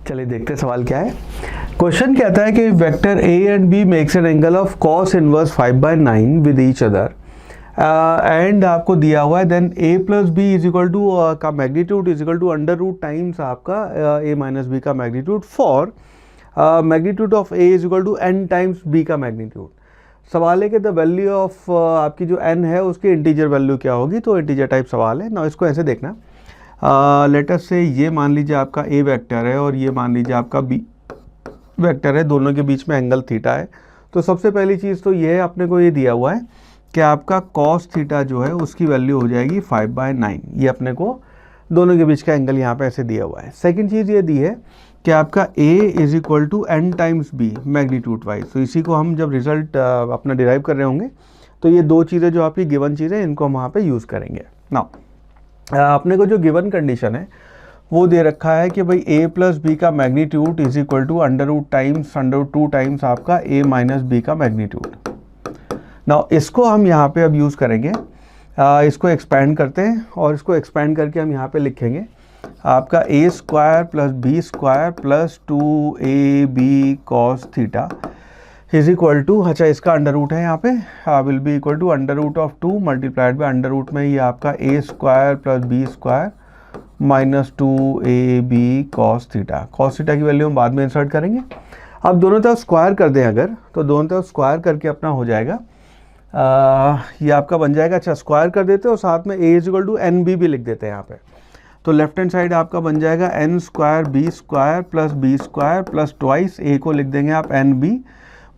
चलिए देखते हैं सवाल क्या है। क्वेश्चन कहता है कि vector A and B makes an angle of cos inverse 5/9 with each other and आपको दिया हुआ है then a plus B is equal to का magnitude is equal to under root times आपका a माइनस बी का magnitude for magnitude of a is equal to n times b का magnitude. सवाल है कि द वैल्यू ऑफ आपकी जो n है उसकी इंटीजर वैल्यू क्या होगी, तो इंटीजर टाइप सवाल है ना। इसको ऐसे देखना, लेटर से ये मान लीजिए आपका a वेक्टर है और ये मान लीजिए आपका b वेक्टर है, दोनों के बीच में एंगल थीटा है। तो सबसे पहली चीज़ तो ये है, अपने को ये दिया हुआ है कि आपका cos थीटा जो है उसकी वैल्यू हो जाएगी 5/9। ये अपने को दोनों के बीच का एंगल यहाँ पे ऐसे दिया हुआ है। सेकंड चीज़ ये दी है कि आपका a is equal to n times b magnitude wise. तो इसी को हम जब रिजल्ट अपना डिराइव कर रहे होंगे तो ये दो चीज़ें जो आपकी गिवन चीज़ें इनको हम वहाँ पे यूज़ करेंगे। नाउ अपने को जो गिवन कंडीशन है वो दे रखा है कि भाई a प्लस बी का magnitude is equal to under root times under root 2 times आपका a माइनस बी का मैग्नीट्यूड। नाउ इसको हम यहाँ पे अब यूज़ करेंगे, इसको एक्सपैंड करते हैं और इसको एक्सपैंड करके हम यहाँ पे लिखेंगे आपका a square plus B square plus 2ab cos theta is equal to, अच्छा इसका अंडर रूट है यहाँ पे, will be equal to under root of 2 multiplied by under root में ये आपका a square plus B square minus 2ab cos theta. cos theta की value हम बाद में इंसर्ट करेंगे। अब दोनों तरफ स्क्वायर कर दें अगर, तो दोनों तरफ स्क्वायर करके अपना हो जाएगा, ये आपका बन जाएगा, अच्छा स्क्वायर कर देते हैं और साथ में a is equal to N B भी लिख देते हैं यहाँ पे। तो लेफ्ट हैंड साइड आपका बन जाएगा N square B square plus B square plus twice a को लिख देंगे आप एन बी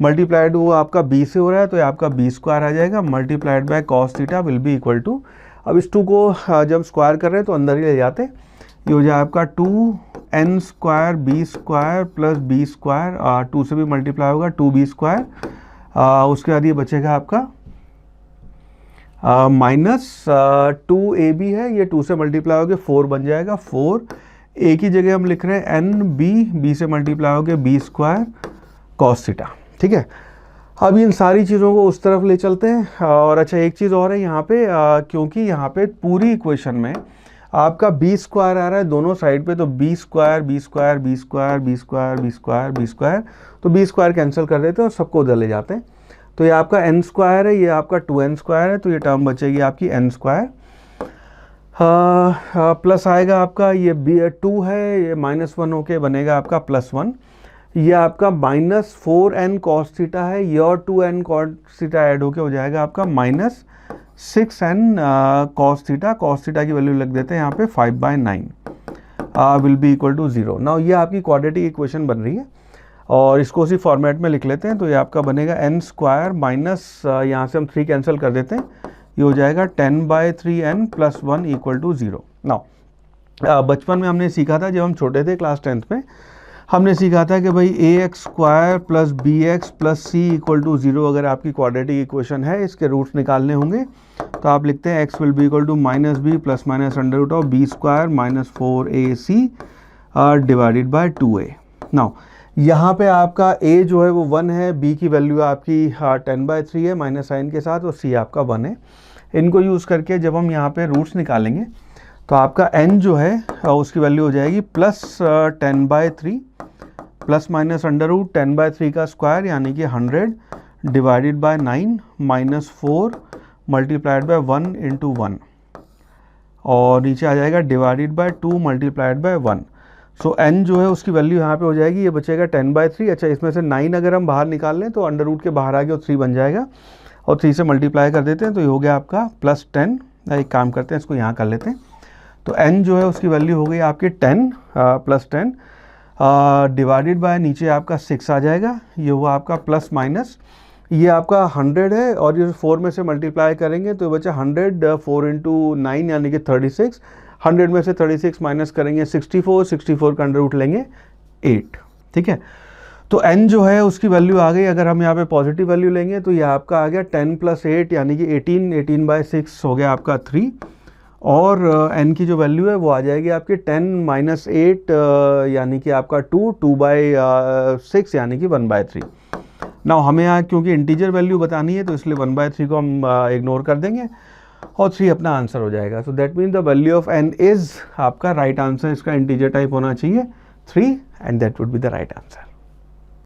मल्टीप्लाइड, वो आपका b से हो रहा है तो ये आपका बी स्क्वायर आ जाएगा multiplied by cos theta will be equal to, अब इस 2 को जब स्क्वायर कर रहे हैं तो अंदर ही ले जाते, ये हो जाए आपका 2n square B square plus B square, 2 से भी मल्टीप्लाई होगा 2b स्क्वायर, उसके बाद ये बचेगा आपका माइनस 2ab है, ये 2 से मल्टीप्लाई हो गया 4 बन जाएगा 4, a की जगह हम लिख रहे हैं एन बी से मल्टीप्लाई हो गया बी स्क्वायर cos थीटा। ठीक है, अब इन सारी चीज़ों को उस तरफ ले चलते हैं। और अच्छा एक चीज़ और है यहाँ पे, क्योंकि यहाँ पे पूरी इक्वेशन में आपका बी स्क्वायर आ रहा है दोनों साइड पे, तो B square B square B square B square B square B square, तो बी स्क्वायर कैंसिल कर देते हैं और सबको उधर ले जाते हैं। तो ये आपका एन स्क्वायर है, ये आपका 2n स्क्वायर है, तो ये टर्म बचेगी आपकी n स्क्वायर, प्लस आएगा आपका ये बी 2 है, ये -1 होके बनेगा आपका +1, ये आपका -4n cos थीटा है, ये और 2n cos थीटा ऐड होके हो जाएगा आपका -6n cos theta. cos theta की वैल्यू लग देते हैं यहाँ पे 5/9 will be equal to 0। Now ये आपकी क्वाड्रेटिक इक्वेशन बन रही है और इसको उसी फॉर्मेट में लिख लेते हैं। तो ये आपका बनेगा n स्क्वायर माइनस यहाँ से हम 3 कैंसिल कर देते हैं, ये हो जाएगा 10/3n + 1 इक्वल टू 0। नाउ बचपन में हमने सीखा था, जब हम छोटे थे क्लास 10th में, हमने सीखा था कि भाई ax square plus bx plus c equal to 0 अगर आपकी क्वाड्रेटिक इक्वेशन है, इसके रूट्स निकालने होंगे तो आप लिखते हैं x will be equal to -b plus minus under root of b square minus 4ac divided by 2a। Now यहाँ पे आपका a जो है वो 1 है, b की वैल्यू आपकी 10/3 है माइनस साइन के साथ, और c आपका 1 है। इनको यूज़ करके जब हम यहाँ पे रूट्स निकालेंगे तो आपका n जो है उसकी वैल्यू हो जाएगी +10/3 प्लस माइनस अंडर रूट 10/3 का स्क्वायर यानी कि 100 divided by 9 minus 4 multiplied by 1 into 1, और नीचे आ जाएगा divided by 2 multiplied bye 1। So n जो है उसकी वैल्यू यहाँ पे हो जाएगी, ये बचेगा 10/3। अच्छा इसमें से 9 अगर हम बाहर निकाल लें तो अंडर रूट के बाहर आ गया और 3 बन जाएगा, और 3 से मल्टीप्लाई कर देते हैं तो ये हो गया आपका +10। एक काम करते हैं, इसको यहाँ कर लेते हैं, तो n जो है उसकी वैल्यू हो गई आपकी 10 +10 डिवाइडेड बाय नीचे आपका 6 आ जाएगा, ये हुआ आपका प्लस माइनस, ये आपका 100 है और ये 4 में से मल्टीप्लाई करेंगे तो बचा 100, 4 इंटू 9 यानी कि 36, 100 में से 36 माइनस करेंगे 64, 64 का अंडर रूट लेंगे 8। ठीक है, तो n जो है उसकी वैल्यू आ गई, अगर हम यहाँ पे पॉजिटिव वैल्यू लेंगे तो ये आपका आ गया 10 + 8 यानी कि 18, 18/6 हो गया आपका 3, और n की जो वैल्यू है वो आ जाएगी आपकी 10 - 8 यानी कि आपका 2, 2/6 यानी कि 1/3। नाउ हमें यहाँ क्योंकि इंटीजर वैल्यू बतानी है तो इसलिए 1/3 को हम इग्नोर कर देंगे और 3 अपना आंसर हो जाएगा। So that mean the value of n is आपका राइट आंसर, इसका इंटीजर टाइप होना चाहिए 3 and that would be the right answer.